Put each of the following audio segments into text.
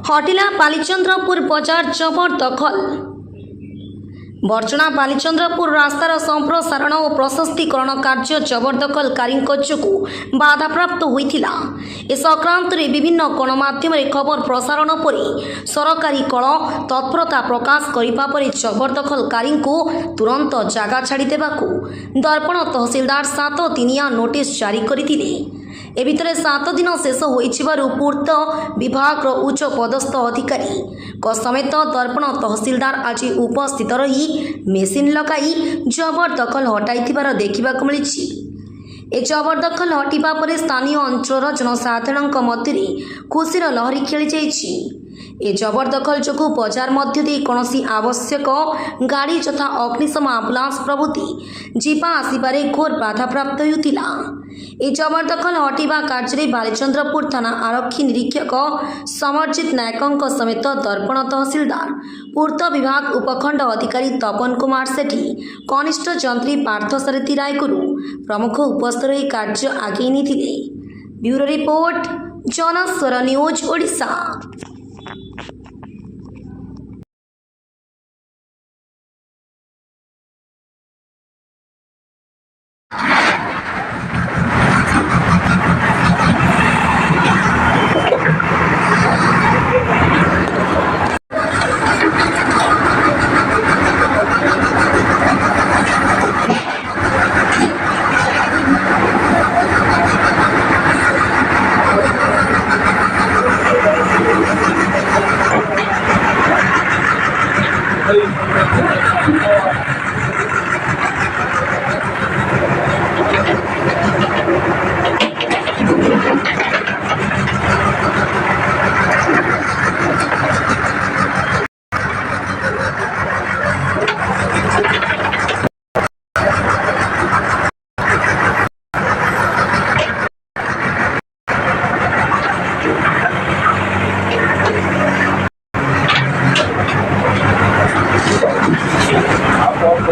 हटिला बालिचंद्रपुर बजार जबरदखल। बर्चना बालिचंद्रपुर रास्तार संप्रसारण और प्रशस्तीकरण कार्य जबरदखलकारी जो बाधाप्राप्त होता। ए संक्रांत में विभिन्न गणमाध्यम खबर प्रसारण पर सरकारी कल तत्परता प्रकाश करने पर जबरदखलकारी तुरंत जगह छाड़ी देवाकू दर्पण तहसिलदार 7 दिनिया नोटिस जारी करथिले। ए भितर 7 दिन शेष होइछिबारु पूर्त विभाग उच्च पदस्थ अधिकारी समेत दर्पण तहसिलदार आज उपस्थित रही मेसीन लगाई जबरदखल हटाइथिबार देखिबाकू मिलिछि। ए जबरदखल हटिबा परे स्थानीय अंचल जनसाधारण मध्य खुशीर लहरी खेली जाइछि। ए जबरदखल जो बजार मध्य दे कौनसी आवश्यक गाड़ी तथा अग्निशम आम्बुलांस प्रभृति जीवा आसबारे घोर बाधा प्राप्त होता। ए जबरदखल हटिबा कार्य बालिचंद्रपुर थाना आरक्षी निरीक्षक समरजित नायकों समेत दर्पण तहसिलदार पूर्त विभाग उपखंड अधिकारी तपन कुमार सेठी कनिष्ठ जंत्री पार्थ सारथी रायगुरु प्रमुख उपस्थित रही कार्य आगे नहीं। Bureau report Janswar news Odisha.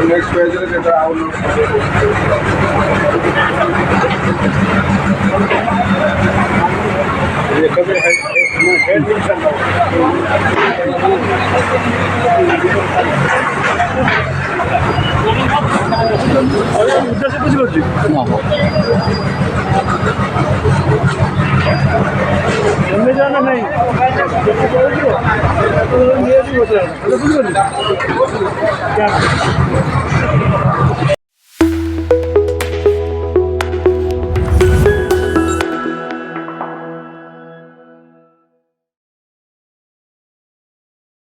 Next page रे जेटा आउ ये कबे है हेड मिशन अरे उधर से कुछ कर हमें जाना नहीं ये भी होता है क्या